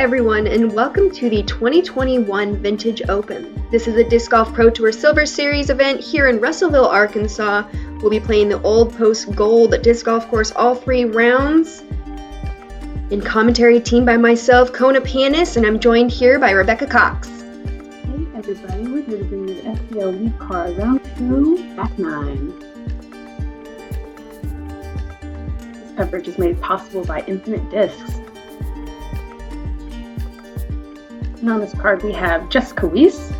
everyone, and welcome to the 2021 Vintage Open. This is a Disc Golf Pro Tour Silver Series event here in Russellville, Arkansas. We'll be playing the Old Post Gold Disc Golf Course all 3 rounds. In commentary team by myself, Kona Panis, and I'm joined here by Rebecca Cox. Hey everybody, we're here to bring you the FPL lead card, round 2, back 9. This coverage is made possible by Infinite Discs. And on this card we have Jessica Weese,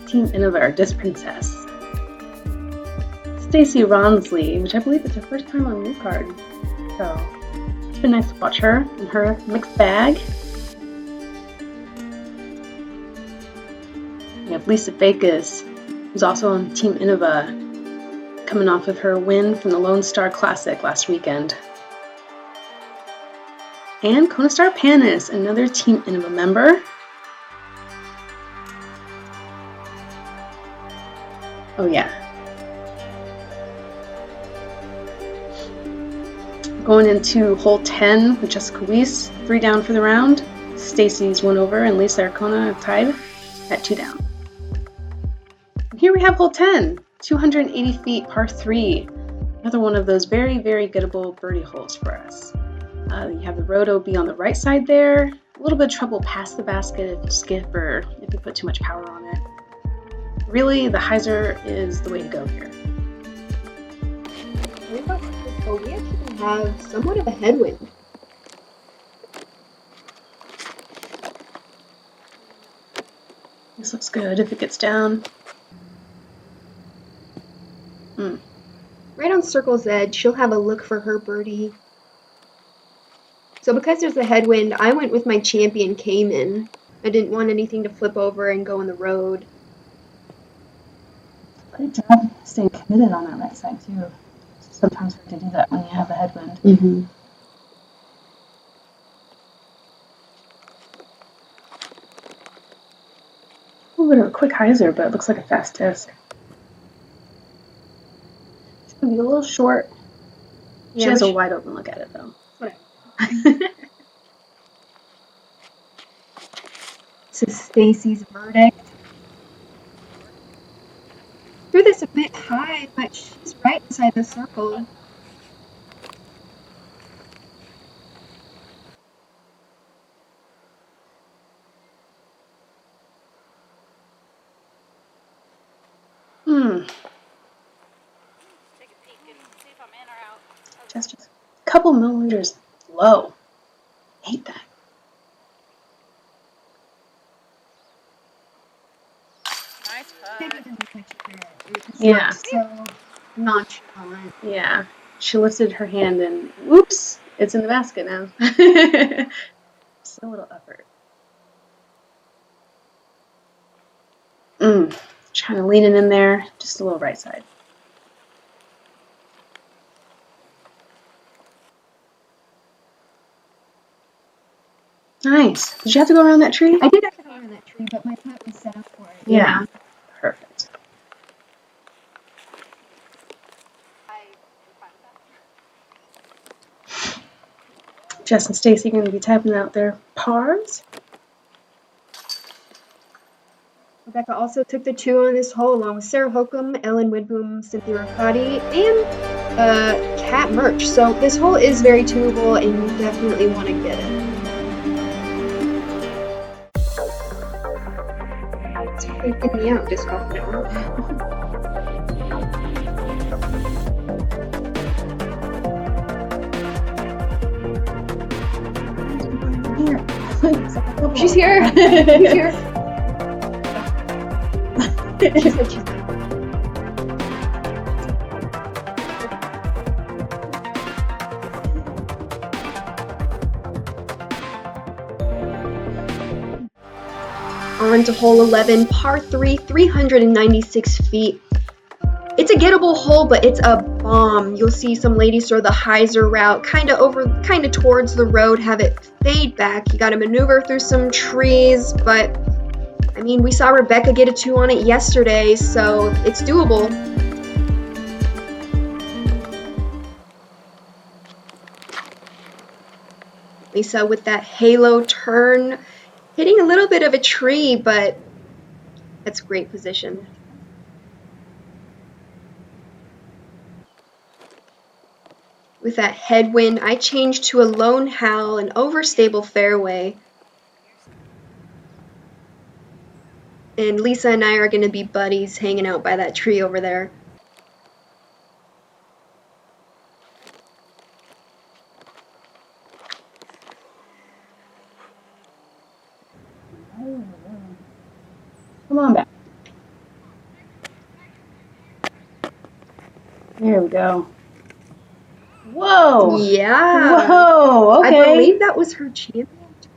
Team Innova, Disc Princess, Stacie Rawnsley, which I believe is her first time on the lead card, so it's been nice to watch her and her mixed bag. We have Lisa Fajkus, who's also on Team Innova, coming off of her win from the Lone Star Classic last weekend. And Kona Panis, another Team Innova member. Oh yeah. Going into hole 10 with Jessica Weese, 3 down for the round. Stacie's 1 over and Lisa Kona tied at 2 down. And here we have hole 10, 280 feet, par 3. Another one of those very, very gettable birdie holes for us. You have the road OB on the right side there. A little bit of trouble past the basket if you skip or if you put too much power on it. Really, the hyzer is the way to go here. We actually have somewhat of a headwind. This looks good if it gets down. Right on circle's edge, she'll have a look for her birdie. So because there's a headwind, I went with my champion Cayman. I didn't want anything to flip over and go in the road. Great job staying committed on that right side too. It's sometimes hard to do that when you have a headwind. A little bit of a quick hyzer, but it looks like a fast disc. It's going to be a little short. She has a wide open look at it though. This is Stacie's verdict. Threw this a bit high, but she's right inside the circle. Take a peek and see if I'm in or out. Just a couple millimeters low. Hate that. Nice putt. Yeah. So nonchalant. Yeah. She lifted her hand and whoops, it's in the basket now. Just a little effort. Trying to lean it in there, just a little right side. Nice. Did you have to go around that tree? I did have to go around that tree, but my putt was set up for it. Yeah. Perfect. Jess and Stacie are going to be typing out their pars. Rebecca also took the 2 on this hole, along with Sarah Holcomb, Ellen Widboom, Cynthia Riccotti, and Kat Murch. So this hole is very tunable, and you definitely want to get it. It's freaking me out, disc golf now. She's here. She's here. She said she's here. On to hole 11, par 3, 396 feet. It's a gettable hole, but it's a bomb. You'll see some ladies throw the hyzer route kind of towards the road, have it fade back. You got to maneuver through some trees, but I mean, we saw Rebecca get a 2 on it yesterday, so it's doable. Lisa with that halo turn, hitting a little bit of a tree, but that's great position. With that headwind, I changed to a lone howl, an overstable fairway. And Lisa and I are going to be buddies hanging out by that tree over there. Come on back. There we go. Whoa! Yeah. Whoa! Okay. I believe that was her champion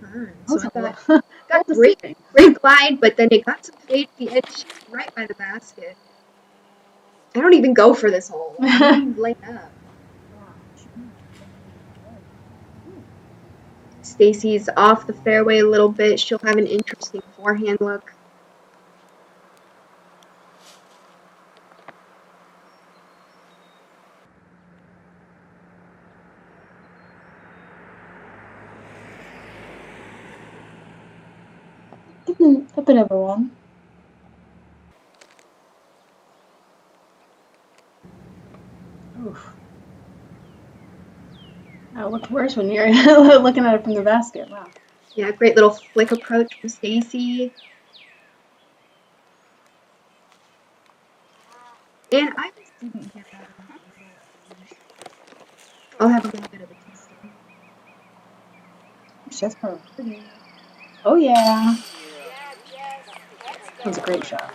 turn. So I thought, got Well great deceiving. glide, but then it got some fade at the edge right by the basket. I don't even go for this hole. I don't even lay up. Stacie's off the fairway a little bit. She'll have an interesting forehand look. Up and everyone. Oof. Oh, it looked worse when you're looking at it from the basket. Wow. Yeah, great little flick approach from Stacie. And I just didn't get that. I'll have a little bit of a tasting. That's pretty. Oh yeah. That was a great shot.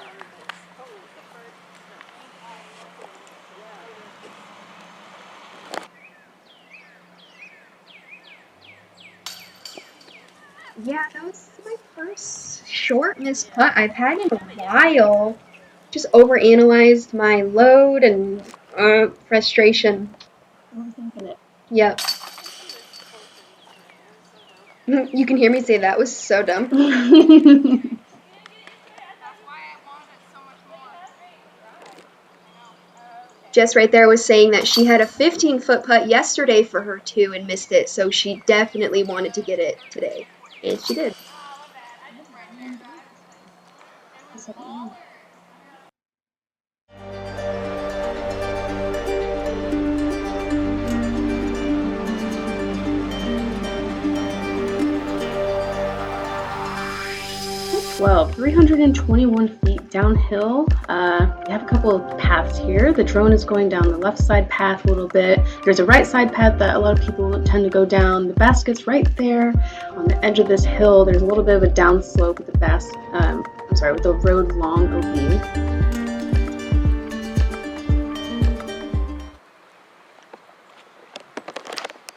Yeah, that was my first short missed putt I've had in a while. Just overanalyzed my load and frustration. Overthinking it. Yep. You can hear me say that was so dumb. Jess right there was saying that she had a 15-foot putt yesterday for her too and missed it, so she definitely wanted to get it today. And she did. Well, 321 feet downhill. We have a couple of paths here. The drone is going down the left side path a little bit. There's a right side path that a lot of people tend to go down. The basket's right there on the edge of this hill. There's a little bit of a downslope with the with the road long OB.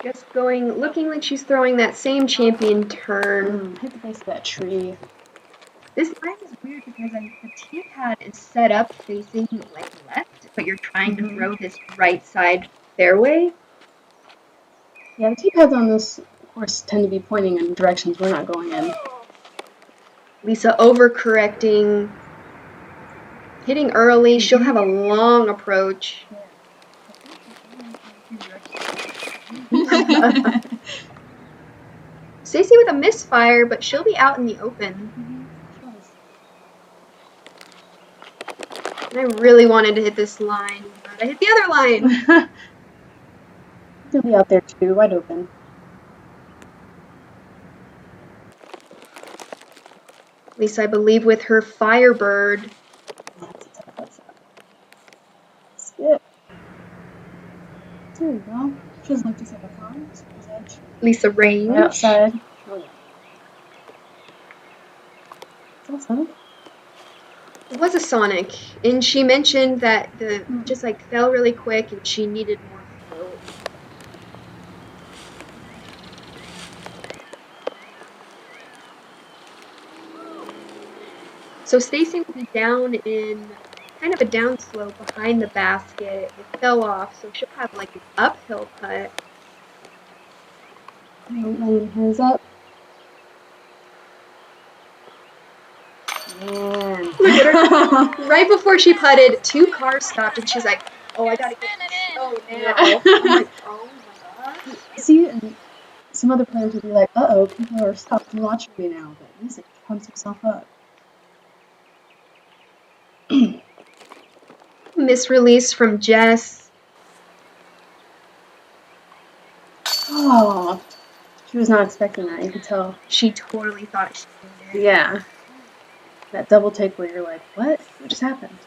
Just looking like she's throwing that same champion turn. Hit the base of that tree. This line is weird because the tee pad is set up facing like left, but you're trying to throw this right side fairway. Yeah, the tee pads on this course tend to be pointing in directions we're not going in. Lisa overcorrecting, hitting early. She'll have a long approach. Stacie with a misfire, but she'll be out in the open. I really wanted to hit this line, but I hit the other line. He'll be out there too, wide open. At least I believe with her Firebird. Skip. There you go. She doesn't like to set the farms. Lisa range. Right outside. Oh, yeah. Is that a Sonic? It was a Sonic, and she mentioned that the just like fell really quick and she needed more float. So Stacie will be down in kind of a downslope behind the basket. It fell off, so she'll have like an uphill putt. Hands up. Man. Look at her. Right before she putted, 2 cars stopped, and she's like, "Oh, I gotta get this show now." I'm like, "Oh my gosh." See, and so some other players would be like, uh-oh, people are stopping watching me now, but Lisa pumps himself up. Misrelease from Jess. Oh, she was not expecting that, you could tell. She totally thought she did it. Yeah. That double take where you're like, what? What just happened?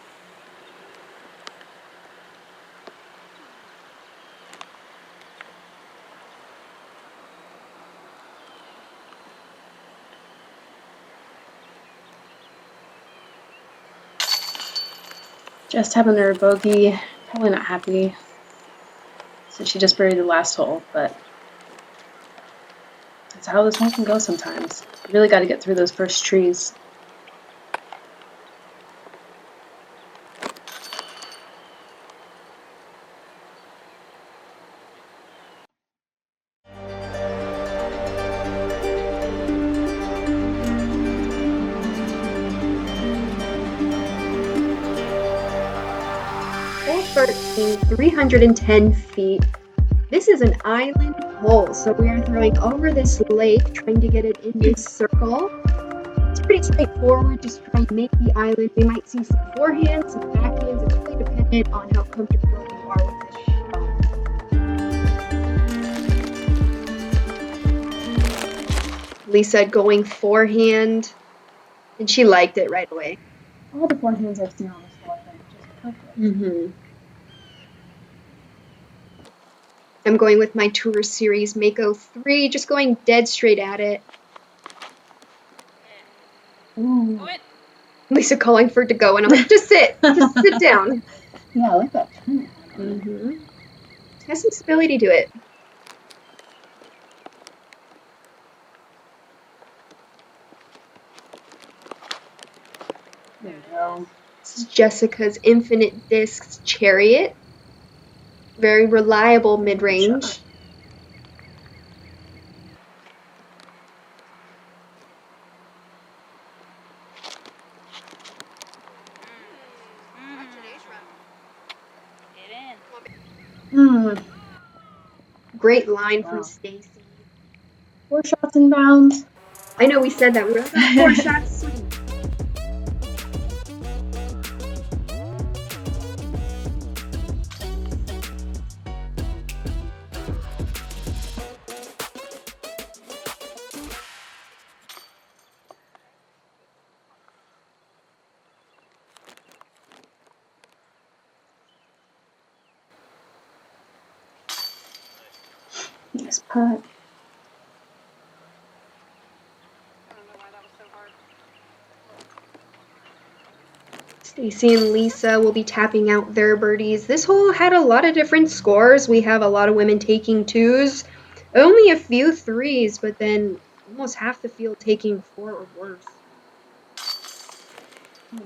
Just having her bogey, probably not happy. So she just buried the last hole, but that's how this hole can go sometimes. You really got to get through those first trees. Hole 13, 310 feet. This is an island hole, so we are throwing over this lake, trying to get it in this circle. It's pretty straightforward, just trying to make the island. We might see some forehands, some backhands. It's really dependent on how comfortable you are with this shot. Lisa going forehand, and she liked it right away. All the forehands I've seen on this hole, I think, just perfect. Mm-hmm. I'm going with my Tour Series Mako 3, just going dead straight at it. Ooh. Go it. Lisa calling for it to go, and I'm like, just sit down. Yeah, I like that turn. Mm-hmm. Has some stability to it. There we go. This is Jessica's Infinite Discs Chariot. Very reliable mid-range. Shot. Get in. Great line Wow. from Stacie. 4 shots in bounds. I know we said that. We were like, 4 shots. Nice putt. I don't know why that was so hard. Stacie and Lisa will be tapping out their birdies. This hole had a lot of different scores. We have a lot of women taking 2s, only a few 3s, but then almost half the field taking 4 or worse. Do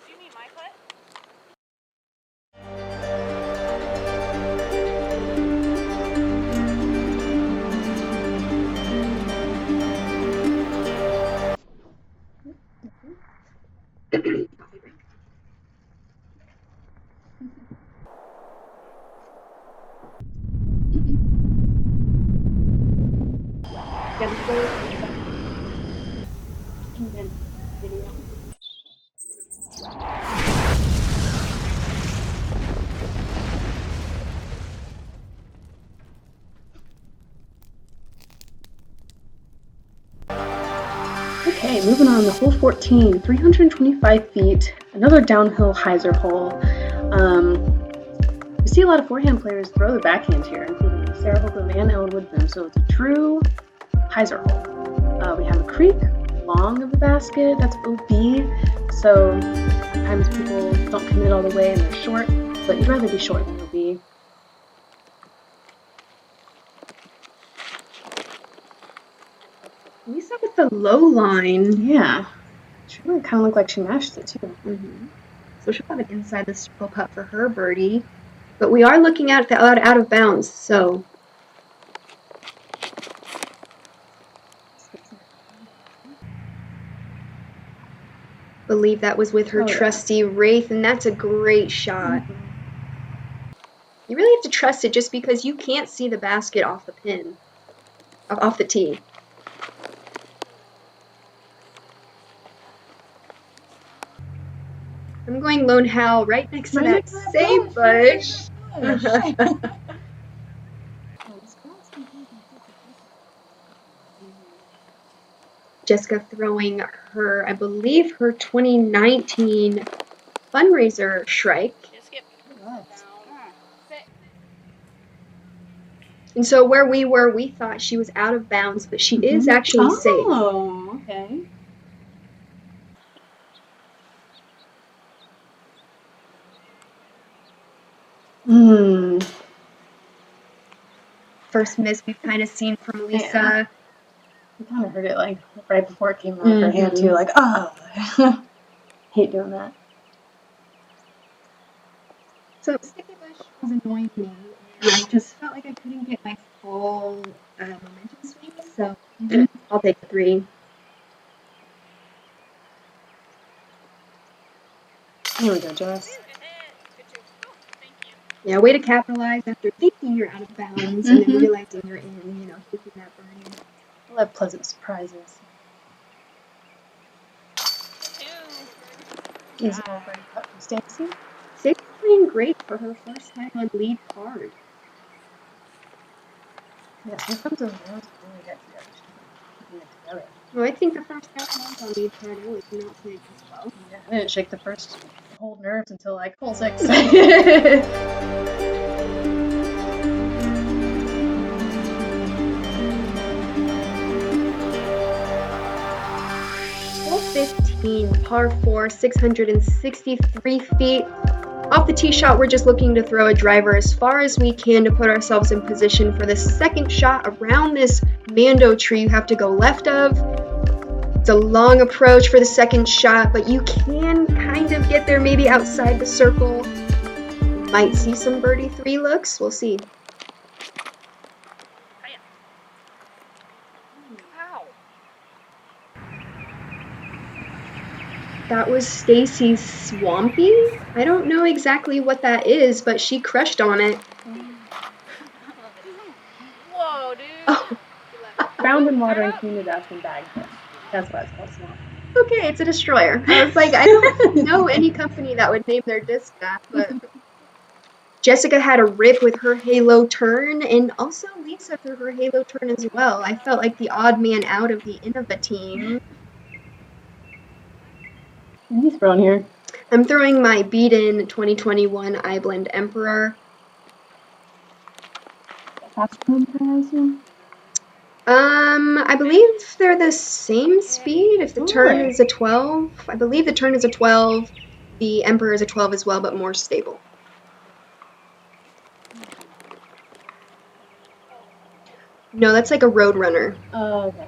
you mean my putt? Okay, moving on to hole 14, 325 feet, another downhill hyzer hole. We see a lot of forehand players throw the backhand here, including Sarah Holcomb and Ellen Woodburn, so it's a true hyzer hole. We have a creek, long of the basket, that's OB, so sometimes people don't commit all the way and they're short, but you'd rather be short than OB. Lisa with the low line. Yeah, she really kind of looked like she mashed it too. So she'll have an inside the circle putt for her birdie. But we are looking at the out of bounds, so. But believe that was with her Oh, yeah. trusty Wraith, and that's a great shot. You really have to trust it just because you can't see the basket off the pin, off the tee. I'm going Lone Howl right next to that same bush. Jessica throwing her, I believe, her 2019 fundraiser Shrike. Just skip. Sit. And so where we were, we thought she was out of bounds, but she is actually safe. Oh, okay. First miss we've kind of seen from Lisa. Yeah. I kind of heard it like right before it came out of her hand too, like, oh, hate doing that. So Sticky Bush was annoying me, and I just felt like I couldn't get my full momentum swing, so I'll take the 3. Here we go, Jess. Good shoot. Oh, thank you. Yeah, way to capitalize after thinking you're out of bounds and then realizing you're in, taking that birdie. I love pleasant surprises. 2. Easy little birdie putt from Stacie. Stacey's playing great for her first time on lead card. Yeah, sometimes those girls really get together. Keeping it together. Well, I think the first time I was on lead card, I was not playing as well. Yeah, I didn't shake the first hold nerves until like hole 6. Hole 15, par 4, 663 feet. Off the tee shot, we're just looking to throw a driver as far as we can to put ourselves in position for the second shot around this Mando tree you have to go left of. It's a long approach for the second shot, but you can kind of get there maybe outside the circle. Might see some birdie 3 looks. We'll see. Ow. That was Stacie's Swampy. I don't know exactly what that is, but she crushed on it. Whoa, dude. Oh. Found in water and cleaned it up and bagged it. That's why it's called Swamp. Okay, it's a destroyer. I was like, I don't know any company that would name their disc that, but Jessica had a rip with her halo turn, and also Lisa threw her halo turn as well. I felt like the odd man out of the Innova team. What are you throwing here? I'm throwing my beat-in 2021 iBlend Emperor. Faster Emperor, I assume? I believe they're the same speed. If the turn is a 12, I believe the turn is a 12. The Emperor is a 12 as well, but more stable. No, that's like a Roadrunner. Oh, okay.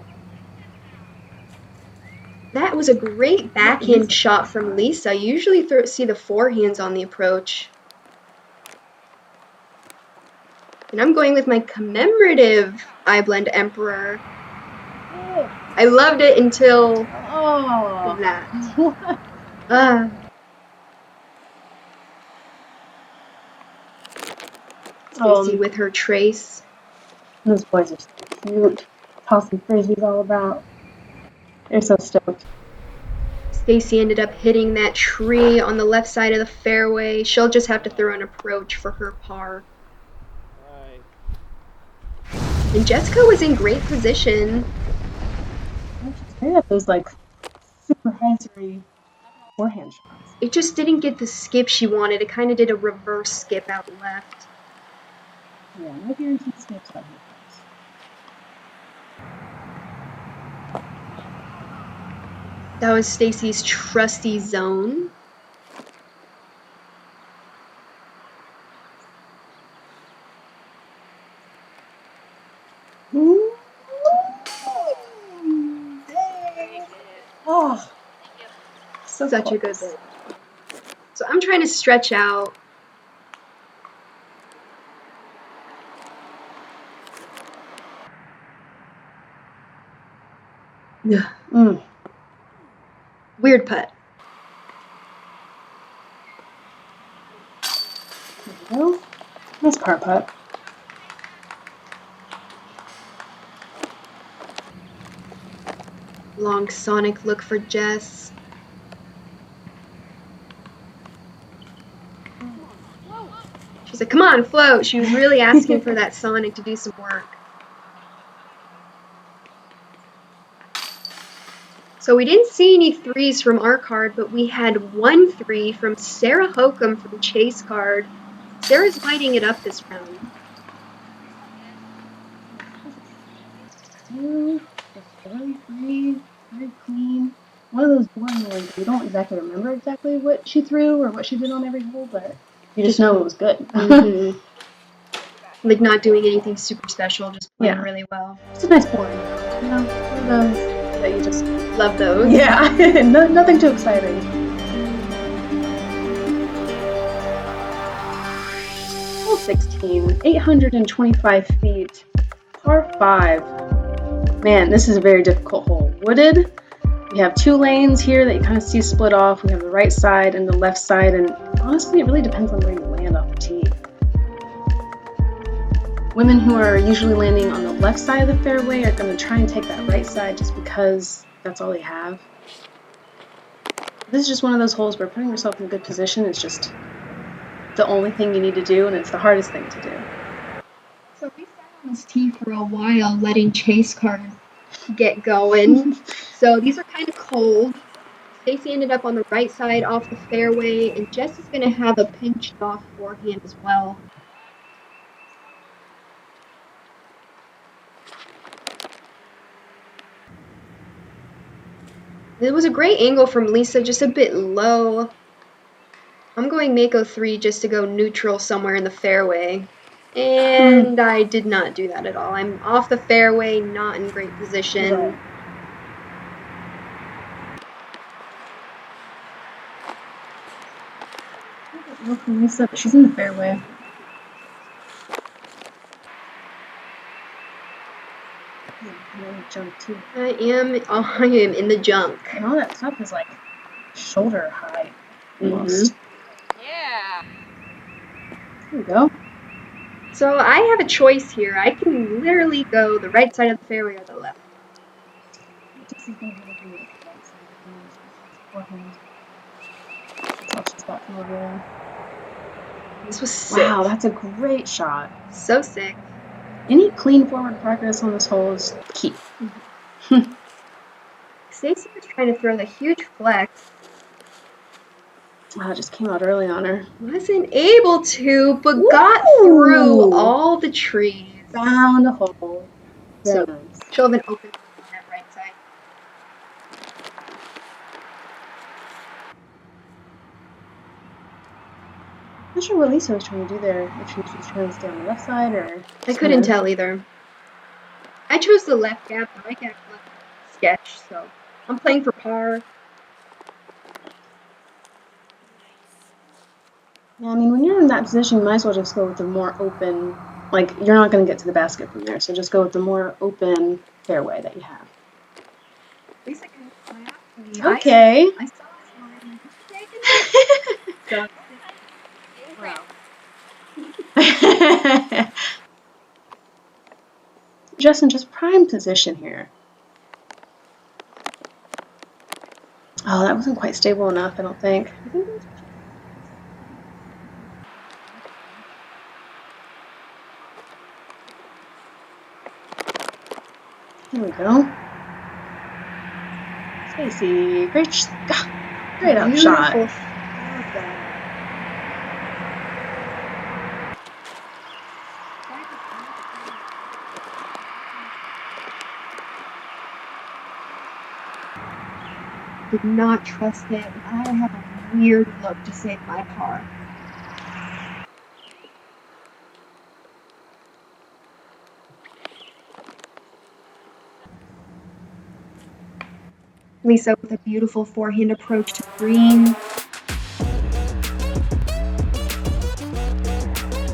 That was a great backhand shot from Lisa. You usually see the forehands on the approach. And I'm going with my commemorative iBlend Emperor. I loved it until that. Stacie with her trace. Those boys are so cute. Tossing frisbees all about. They're so stoked. Stacie ended up hitting that tree on the left side of the fairway. She'll just have to throw an approach for her par. And Jessica was in great position. They have those like super high forehand shots. It just didn't get the skip she wanted. It kind of did a reverse skip out left. Yeah, no guaranteed skips on here. That was Stacie's trusty zone. Oh, Such a good bit. So I'm trying to stretch out. Weird putt. go. Nice par putt. Long sonic look for Jess. She said, come on, float. She was really asking for that sonic to do some work. So we didn't see any threes from our card, but we had 1 3 from Sarah Hokum from Chase card. Sarah's lighting it up this round. 2, 3, very clean. One of those boring ones you don't exactly remember exactly what she threw or what she did on every hole, but you just know it was good. Mm-hmm. Like not doing anything super special, just playing really well. It's a nice boring. You know, one of those that you just love those. Yeah, nothing too exciting. Hole 16, 825 feet, par 5. Man, this is a very difficult hole. Wooded. We have 2 lanes here that you kind of see split off. We have the right side and the left side, and honestly, it really depends on where you land off the tee. Women who are usually landing on the left side of the fairway are going to try and take that right side just because that's all they have. This is just one of those holes where putting yourself in a good position is just the only thing you need to do, and it's the hardest thing to do. So we sat on this tee for a while, letting Chase card get going. So these are kind of cold. Stacie ended up on the right side off the fairway, and Jess is going to have a pinched off forehand as well. It was a great angle from Lisa, just a bit low. I'm going Mako 3 just to go neutral somewhere in the fairway. And I did not do that at all. I'm off the fairway, not in great position. Right. Look for Lisa, but she's in the fairway. Jump too. I am in the junk. And all that stuff is like shoulder high almost. Yeah. There we go. So I have a choice here. I can literally go the right side of the fairway or the left. This was sick. Wow, that's a great shot. So sick. Any clean forward progress on this hole is key. Stacie was trying to throw the huge flex. Wow, it just came out early on her. Wasn't able to, but got through all the trees. Found a hole. So nice. she'll have an open on that right side. I'm not sure what Lisa was trying to do there. If she was trying to stay on the left side or... I couldn't tell either. I chose the left gap, the right gap left sketch, so I'm playing for par. Yeah, I mean, when you're in that position, you might as well just go with the more open, like, you're not going to get to the basket from there, so just go with the more open fairway that you have. Lisa can clap. Okay. I saw this one. Wow. Justin, just prime position here. Oh, that wasn't quite stable enough, I don't think. Here we go. Stacie, great out shot. Did not trust it. I have a weird look to save my par. Lisa with a beautiful forehand approach to green.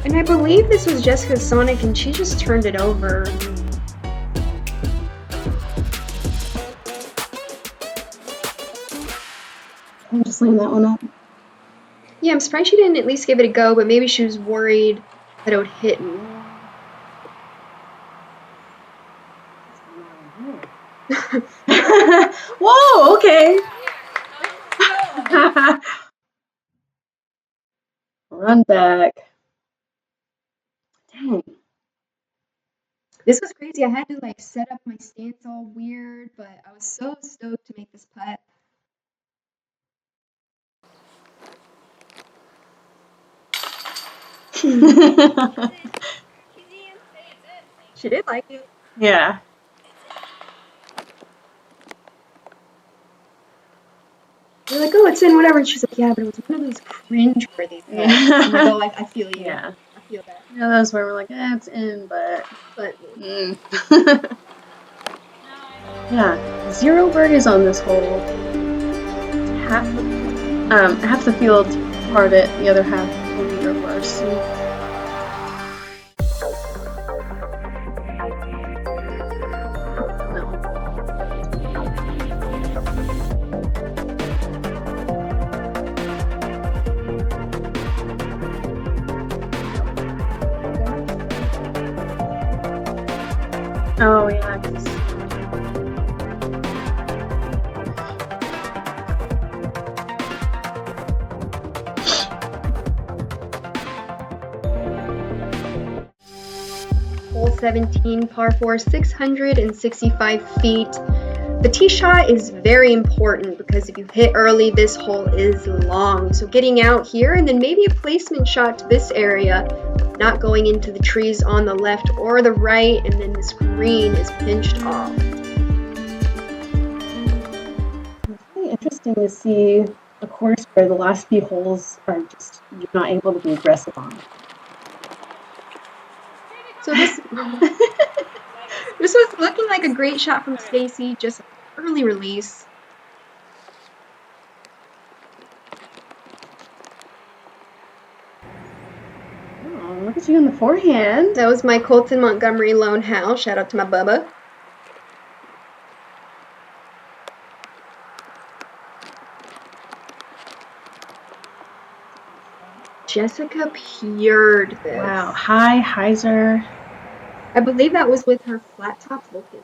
And I believe this was Jessica's Sonic and she just turned it over. I'll just lean that one up. Yeah, I'm surprised she didn't at least give it a go, but maybe she was worried that it would hit me. Whoa, okay. Run back. Dang. This was crazy. I had to like set up my stance all weird, but I was so stoked to make this putt. She did like it. Yeah. They're like, oh, it's in, whatever. And she's like, yeah, but it was one of those cringe-worthy putts. I'm like, oh, I feel you. Yeah. I feel that. Yeah, those where we're like, it's in, but. Yeah, 0 birdies on this hole. Half the field part it, the other half bogey or worse. Oh yeah. Hole 17, par 4, 665 feet. The tee shot is very important because if you hit early, this hole is long. So getting out here and then maybe a placement shot to this area, not going into the trees on the left or the right, and then this green is pinched off. It's really interesting to see a course where the last few holes are just you're not able to be aggressive on. So this was looking like a great shot from Stacie, just early release. Oh, look at you in the forehand. That was my Colton Montgomery Lone Howl. Shout out to my Bubba. Jessica pured this. Wow, high hyzer. I believe that was with her flat top Vulcan.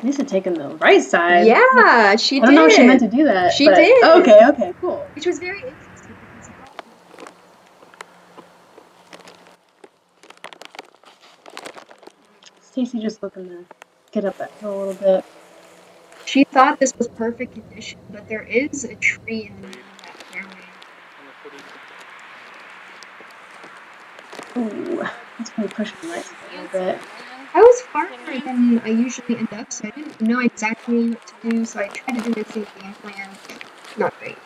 Nice to take in the right side. Yeah, she did. I don't know if she meant to do that. She but, did. Okay, cool. Which was very interesting because Stacie just looking to get up that hill a little bit. she thought this was perfect condition, but there is a tree in the middle of that fairway. Ooh, that's probably pushing the right side a little bit. I was farther than I usually end up, so I didn't know exactly what to do, so I tried to do the same game plan. Not great.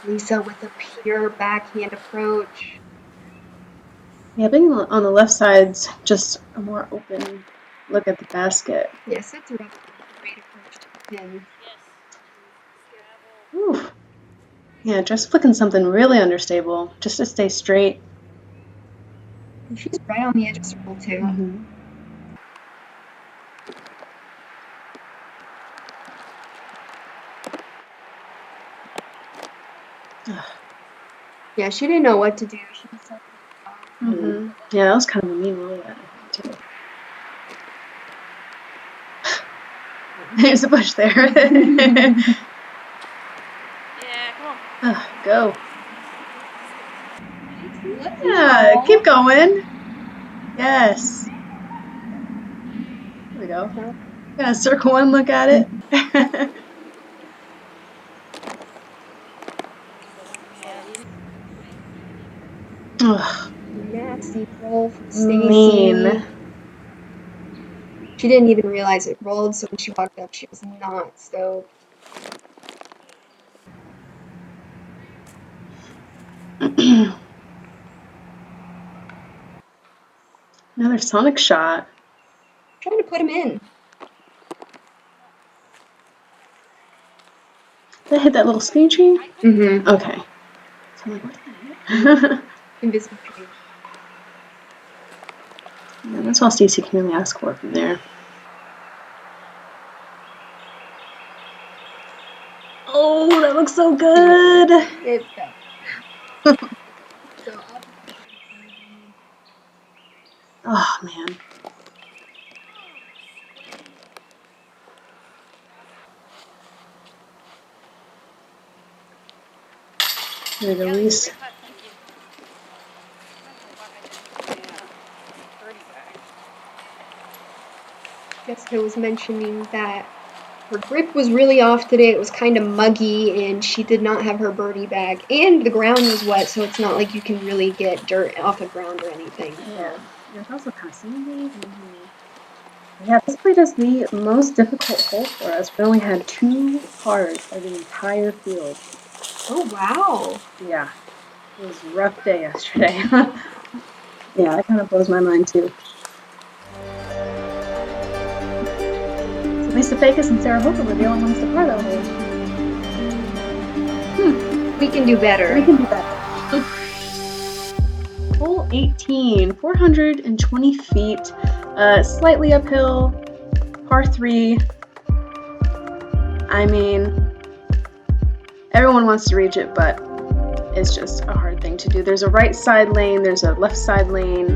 Lisa with a pure backhand approach. Yeah, being on the left side's just a more open look at the basket. Yeah, sets her up with a great approach to the pin. Ooh. Yeah, just flicking something really understable, just to stay straight. And she's right on the edge of circle too. Mm-hmm. Yeah, she didn't know what to do. She was so Mm-hmm. Yeah, that was kind of a mean roll that I think, too. There's a bush there. Yeah, come on. Go. Yeah, keep going. Yes. There we go. Gotta circle one, look at it. Ugh. nasty roll from Stacie. Mean. She didn't even realize it rolled, so when she walked up, she was not stoked. Another sonic shot. Trying to put him in. Did I hit that little speed tree? Mm-hmm. Okay. So I'm like, what did I hit? Invisible tree. Yeah, that's all Stacie can really ask for from there. Oh, that looks so good. It felt. So Oh, man. Here we go, Weese. Jessica was mentioning that her grip was really off today. It was kind of muggy, and she did not have her birdie bag. And the ground was wet, so it's not like you can really get dirt off the ground or anything. Yeah, it's also kind of sandy. Yeah, this played us the most difficult hole for us. We only had 2 pars of the entire field. Oh, wow. Yeah, it was a rough day yesterday. Yeah, that kind of blows my mind too. So Lisa Fajkus and Sarah Hooker were the only ones to par that hole. We can do better. We can do better. Hole 18, 420 feet, slightly uphill, par 3. I mean, everyone wants to reach it, but it's just a hard thing to do. There's a right side lane, there's a left side lane,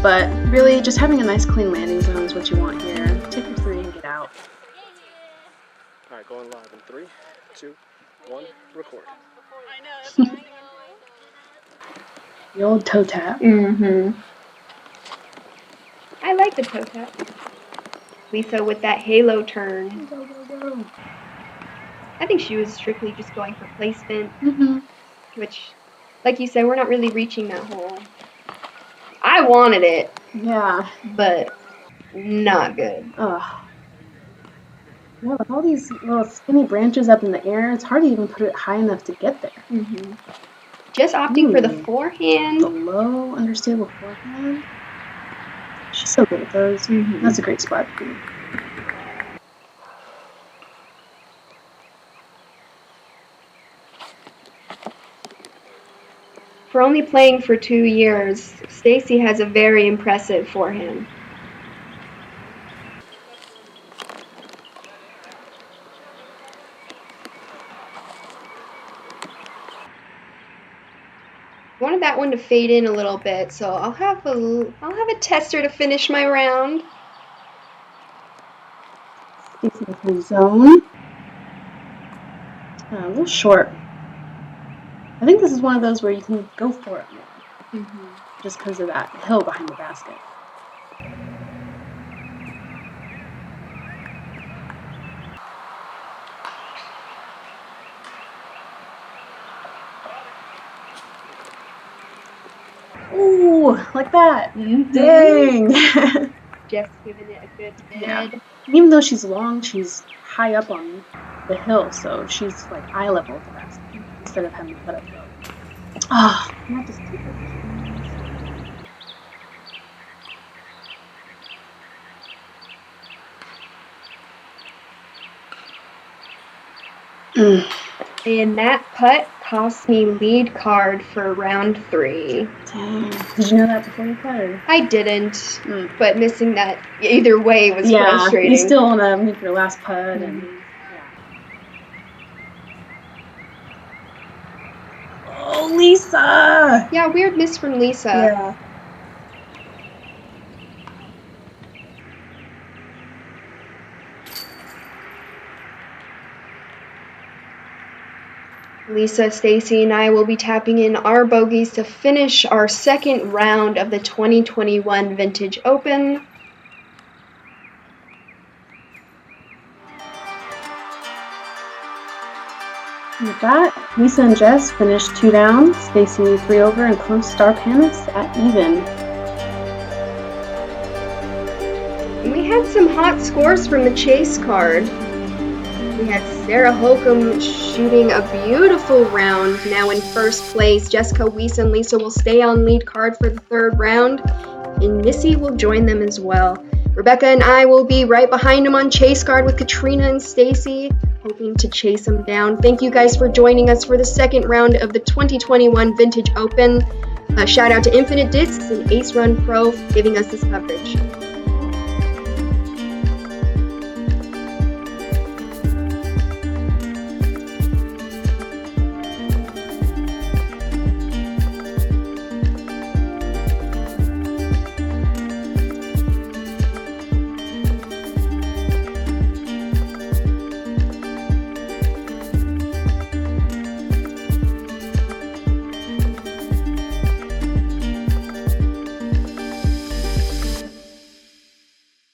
but really just having a nice clean landing zone is what you want here. Take your 3 and get out. All right, going live in 3, 2, 1, record. I know. The old toe tap. Mm-hmm. I like the toe tap. Lisa with that halo turn. Go, go, go. I think she was strictly just going for placement, Mm-hmm. which, like you said, we're not really reaching that hole. I wanted it, Yeah. but not good. Ugh. Yeah, with all these little skinny branches up in the air, it's hard to even put it high enough to get there. Mm-hmm. Just opting for the Ooh. forehand. The low, understable forehand. She's so good at those. Mhm. That's a great spot. For only playing for 2 years, Stacie has a very impressive forehand. Wanted that one to fade in a little bit, so I'll have a tester to finish my round. Stacie with her zone. A little short. I think this is one of those where you can go for it more, just because of that hill behind the basket. Ooh, like that. Dang. Jeff's giving it a good bid. Yeah. Even though she's long, she's high up on the hill, so she's like eye level with the basket instead of having to put up hill. Ah, not just keep it. And that putt cost me lead card for round 3. Dang. Did you know that before you putted? I didn't, but missing that either way was frustrating. You still want to make your last putt and Oh, Lisa! Yeah, weird miss from Lisa. Yeah. Lisa, Stacie, and I will be tapping in our bogeys to finish our second round of the 2021 Vintage Open. With that, Lisa and Jess finished 2 down, Stacie 3 over, and closed Star Panis at even. And we had some hot scores from the chase card. We had Sarah Holcomb shooting a beautiful round, now in first place. Jessica, Weese, and Lisa will stay on lead card for the 3rd round, and Missy will join them as well. Rebecca and I will be right behind them on chase card with Katrina and Stacie, hoping to chase them down. Thank you guys for joining us for the 2nd round of the 2021 Vintage Open. Shout out to Infinite Discs and Ace Run Pro for giving us this coverage.